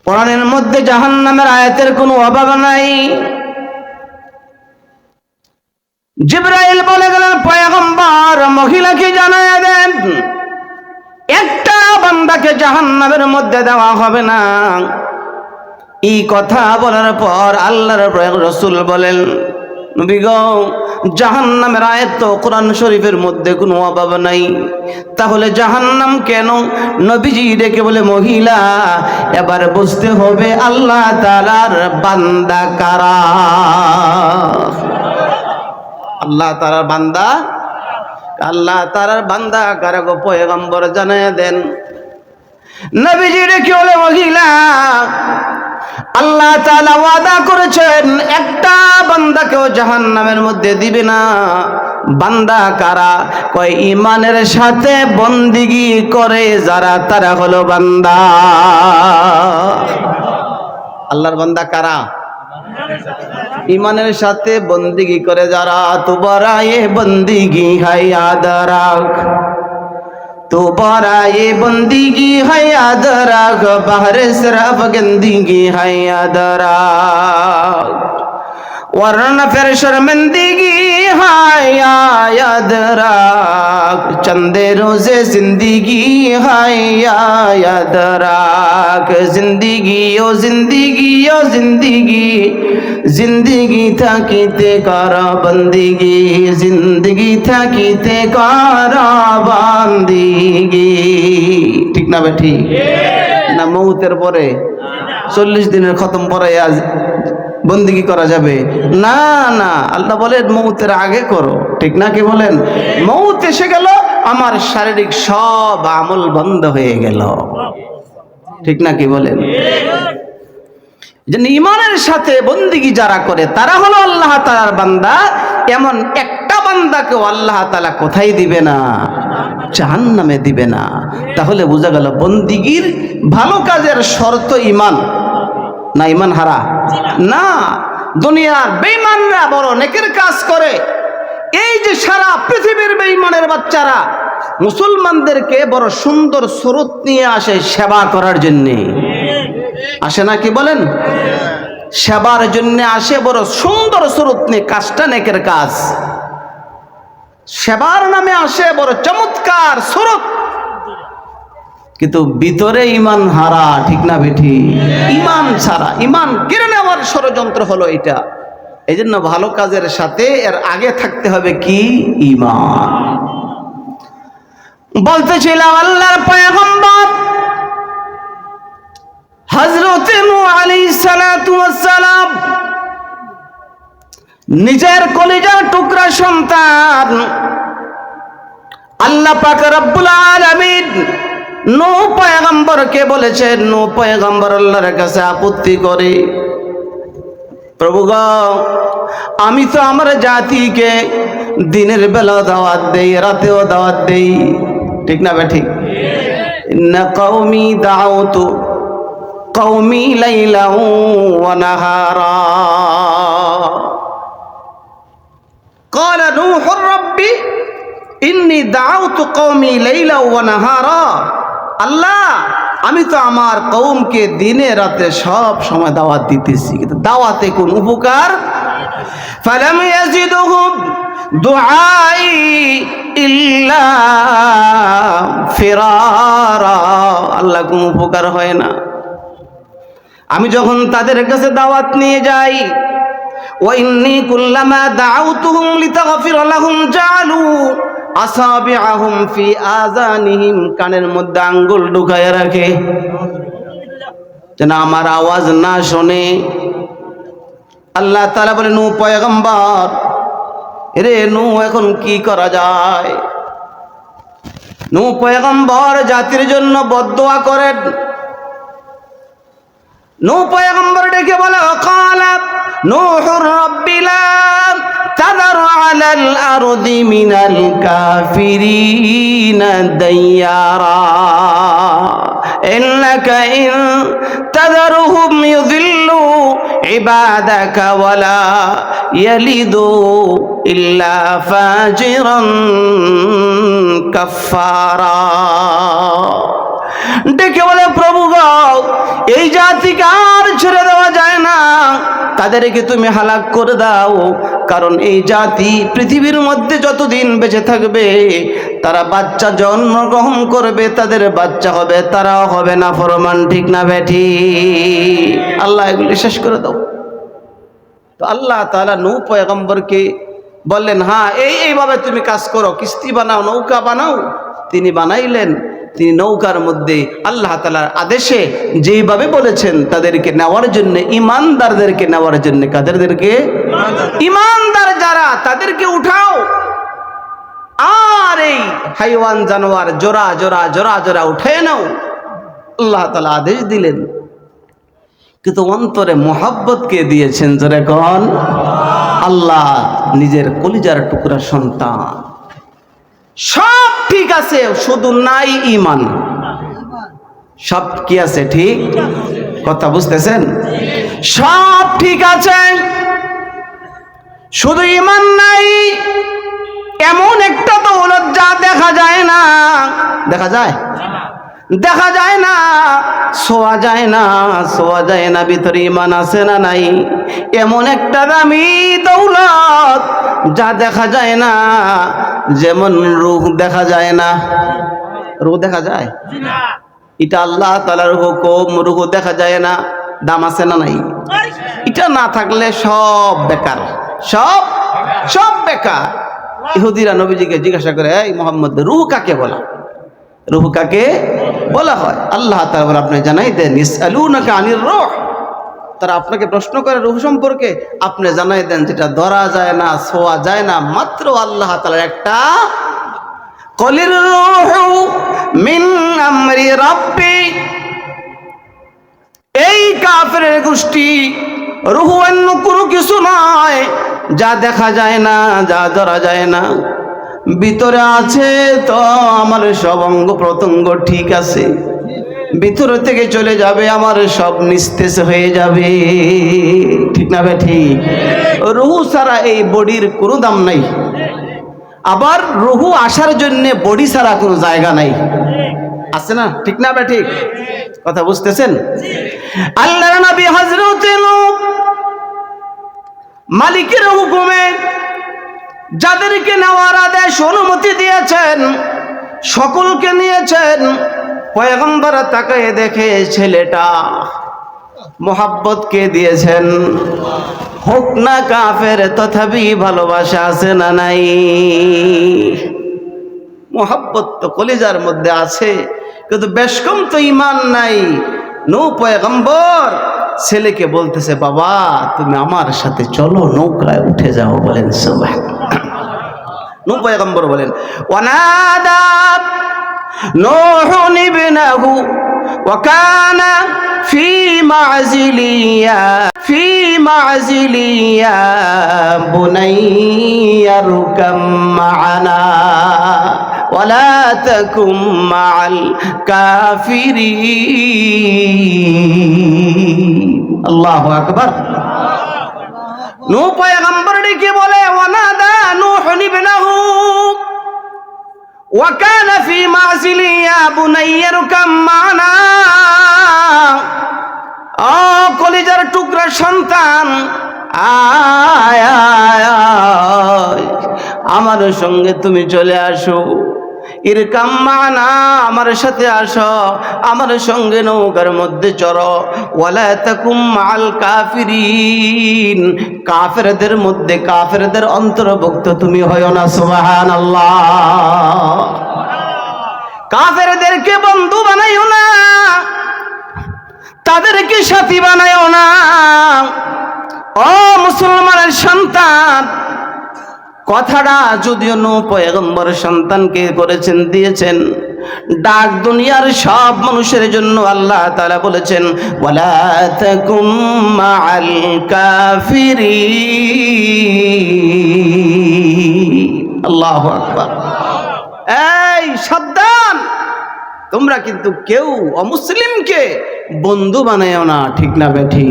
কোরআনের মধ্যে জাহান্নামের আয়াতের কোনো অভাব নাই। জিবরাইল বলে গেলেন, পয়গম্বর মহিলাকে জানায়া দেন, একটা বান্দাকে জাহান্নামের মধ্যে দেওয়া হবে না। এই কথা বলার পর আল্লাহর রাসূল বলেন, নবী গো, জাহান্নামের আয়াত তো কোরআন শরীফের মধ্যে কোনো অভাব নাই, তাহলে জাহান্নাম কেন? নবীজি ডেকে বলে, মহিলা, এবার বুঝতে হবে আল্লাহ তাআলার বান্দা কারা। আল্লাহ তাআলার বান্দা, আল্লাহ তাআলার বান্দা কারা গো পয়গম্বর জানায়া দেন। নবীজি ডেকে বলে, মহিলা, আল্লাহ তাআলা ওয়াদা করেছেন একটা বান্দাকেও জাহান্নামের মধ্যে দিবে না। বান্দা কারা? কয় ঈমানের সাথে বন্দেগী করে যারা, তারা হলো বান্দা। আল্লাহর বান্দা কারা? ঈমানের সাথে বন্দেগী করে যারা। তুবারা ये बंदगी है याद रख, तुबारा ये बंदगी है याद रख, बाहर सिर्फ गंदगी है याद रख, वरना फिर शर्मिंदगी है याद रख, चंदे रोजे जिंदगी है याद रख, जिंदगी ओ जिंदगी ओ जिंदगी, जिंदगी থাকিতে কর বন্দেগী, जिंदगी থাকিতে কর বন্দেগী। ঠিক না বেঠি? না মৌতের পরে 40 দিনের খতম পরে আজ বন্দেগী করা যাবে না? না, আল্লাহ বলে মৌতের আগে করো। ঠিক না? কি বলেন? মৌত এসে গেল, আমার শারীরিক সব আমল বন্ধ হয়ে গেল। ঠিক না? কি বলেন? যে ঈমানের সাথে বন্দেগী যারা করে তারা হলো আল্লাহ তাআলার বান্দা। এমন একটা বান্দাকেও আল্লাহ তাআলা কোথায় দিবে না? জাহান্নামে দিবে না। তাহলে বোঝা গেল বন্দেগীর ভালো কাজের শর্ত ঈমান না, ঈমান হারা না। দুনিয়ার বেঈমানরা বড় নেকের কাজ করে। এই যে সারা পৃথিবীর বেঈমানের বাচ্চারা মুসলমানদেরকে বড় সুন্দর সুরত নিয়ে আসে সেবা করার জন্য, আসে না? কি বলেন? সেবার জন্য আসে, বড় সুন্দর সুরত নিয়ে, কাজটা নেকের কাজ, সেবার নামে আসে বড় চমৎকার সুরত, কিন্তু ভিতরে ঈমান হারা। ঠিক না বেঠি? ঈমান ছাড়া, ঈমান কেড়ে নেওয়ার ষড়যন্ত্র হলো এটা। এই জন্য ভালো কাজের সাথে এর আগে থাকতে হবে কি? ঈমান। বলতেছিলাম আল্লাহর পয়গম্বর হযরত নূহ আলাইহিস সালাতু ওয়াস সালাম নিজের কলিজার টুকরা সন্তান আল্লাহ পাক রব্বুল আলামিন নূহ পয়গম্বরকে বলেছেন, নূহ পয়গম্বর আল্লাহর কাছে আপত্তি করে, প্রভু গো, আমি তো আমার জাতিকে দিনের বেলা দাওয়াত দেই, রাতেও দাওয়াত দেই। ঠিক না বে ঠিক? ইন্না কওমি দাউতু কওমি লাইলা ওয়া নাহারা, ক্বালা নূহু রাব্বি ইন্নী দাউতু কওমি লাইলা ওয়া নাহারা। আল্লাহ, আমি তো আমার কওমকে দিনে রাতে সব সময় দাওয়াত দিতেছি, কিন্তু দাওয়াতে কোন উপকার? ফালাম ইয়াজিদুহুম দুআই ইল্লা ফিরারা। আল্লাহ, কোন উপকার হয় না। আমি যখন তাদের কাছে দাওয়াত নিয়ে যাই, ওয়া ইন্নী কুল্লামা দাউতুহুম লিতাগফিরা লাহুম জাআলু আসাবিআহুম ফি আযানিহিম, কানের মধ্যে আঙ্গুল ঢুকায় রাখে যেন আমার আওয়াজ না শোনে। আল্লাহ তাআলা বলে, নূহ পয়গম্বর, রে নূহ, এখন কি করা যায়? নূহ পয়গম্বর জাতির জন্য বদদোয়া করেন। নূহ পয়গম্বর ডেকে বলে, ক্বালা নূহুর রাব্বি লা তাযার আলাল আরদি মিনাল কাফিরিনা দাইয়ারা, ইন্নাকা ইন তাযারহুম ইউযিল্লু ইবাদাকা ওয়ালা ইয়ালিদু ইল্লা ফাজিরান কাফফারা। ডেকে বলে, প্রভু গো, এই জাতিকে আর ছেড়ে দেওয়া যায় না, তাদেরকে তুমি হালাক করে দাও, কারণ এই জাতি পৃথিবীর মধ্যে যতদিন বেঁচে থাকবে তারা বাচ্চা জন্মগ্রহণ করবে, তাদের বাচ্চা হবে, তারাও হবে না ফরমান, ঠিক না বেঠি? আল্লাহ এগুলি শেষ করে দাও। তো আল্লাহ তাআলা নূহ পয়গম্বরকে বললেন, হ্যাঁ এইভাবে তুমি কাজ করো, কিস্তি বানাও, নৌকা বানাও। তিনি বানাইলেন। তিনি নৌকার মধ্যে আল্লাহ তাআলার আদেশে যেইভাবে বলেছেন তাদেরকে নেওয়ার জন্য, ইমানদারদেরকে নেওয়ার জন্য, কাদেরকে? ইমানদার যারা, তাদেরকে উঠাও। আর এই হাইওয়ান জানোয়ার জোড়া জোড়া জোড়া জোড়া উঠে নাও, আল্লাহ তাআলা আদেশ দিলেন। কিন্তু অন্তরে মোহাব্বত কে দিয়েছেন? জোরে কোন? আল্লাহ নিজের কলিজার টুকরা সন্তান। সব ঠিক আছে, শুধু নাই ঈমান। সব কি আছে? ঠিক কথা বুঝতেছেন? সব ঠিক আছে, শুধু ঈমান নাই। এমন একটা দৌলত যা দেখা যায় না, দেখা যায়? দেখা যায় না, ছোঁয়া যায় না, ছোঁয়া যায় না, ভিতরে ঈমান আছে না নাই? এমন একটা দামি দৌলত যা দেখা যায় না, যেমন রূহ দেখা যায় না। রূহ দেখা যায়? এটা আল্লাহ তাআলার হুকুম। রূহ দেখা যায় না, দাম আছে না নাই? এটা না থাকলে সব বেকার, সব সব বেকার। ইহুদিরা নবীজিকে জিজ্ঞাসা করে, এই মুহাম্মদ, রূহ কাকে বলা? রূহ কাকে বলা হয়? আল্লাহ তাআলা বলে, আপনি জানাই দেন, ইসআলুনাকা আনির রূহ। তারা আপনাকে প্রশ্ন করে রূহ সম্পর্কে, আপনি জানাই দেন যেটা ধরা যায় না, ছোঁয়া যায় না, মাত্র আল্লাহ তাআলার একটা কলির রূহু মিন আমরি রাব্বি। এই কাফেরের গোষ্ঠী, রূহ অন্য কোনো কিছু নয়, যা দেখা যায় না, যা ধরা যায় না, ভিতরে আছে তো আমার সব অঙ্গ প্রত্যঙ্গ ঠিক আছে, ভিতর থেকে চলে যাবে আমার সব নিস্তেজ হয়ে যাবে, ঠিক না ভাই? ঠিক। রূহ ছাড়া এই বডির কোনো দাম নাই। আবার রূহ আসার জন্য বডি ছাড়া কোনো জায়গা নাই, আছে না? ঠিক না ভাই? ঠিক কথা বুঝতেছেন? আল্লাহর নবী হযরত নূহ মালিকের হুকুমে যাদেরকে নেওয়ার আদেশ অনুমতি দিয়েছেন সকলকে নিয়েছেন। পয়গম্বর তাকায় দেখে ছেলেটা, মোহাব্বত কে দিয়েছেন? হোক না কাফের, তথাপি ভালোবাসা আছে না নাই? মোহাব্বত তো কলিজার মধ্যে আছে, কিন্তু বেশকম তো ঈমান নাই। নূহ পয়গম্বর ছেলেকে বলতেছে, বাবা তুমি আমার সাথে চলো, নৌকায় উঠে যাও। বলেন সুবহানাল্লাহ। নূহ পয়গম্বর বলেন, ওয়ানাদা নূহুন ইবনাহু ওয়া কানা ফি মা'জিলিয়া বুনাইয়া রুকাম মা'ানা ওয়ালা তাকুম মা'আল কাফিরিন। আল্লাহু আকবার। নূহ পয়গম্বর ডেকে বলে, ওয়ানাদা নূহুন ইবনাহু ওয়া কানা ফি মা'জিলিয়া বুনাইয়া রুকাম মা'ানা। ও কলিজার টুকরা সন্তান, আয় আয় আয়, আমার সঙ্গে তুমি চলে আসো। ইরকাম মা'ানা, আমার সাথে আসো, আমার সঙ্গে নৌকার মধ্যে চড়ো। ওয়ালা তাকুম মা'আল কাফিরিন, কাফেরদের মধ্যে, কাফেরদের অন্তর্ভুক্ত তুমি হয়ো না। সুবহানাল্লাহ। কাফেরদেরকে বন্ধু বানাইও না, তাদেরকে সাথী বানাইও না। ও মুসলমানের সন্তান, কথাটা যদিও নূহ পয়গম্বর সন্তানকে করেছেন, দিয়েছেন, ডাক দুনিয়ার সব মানুষের জন্য আল্লাহ তাআলা বলেছেন, ওয়ালা তাকুম মা'আল কাফিরিন। আল্লাহু আকবার। এই সাবধান, তোমরা কিন্তু কেউ অমুসলিমকে বন্ধু বানায়ও না, ঠিক না বেঠি?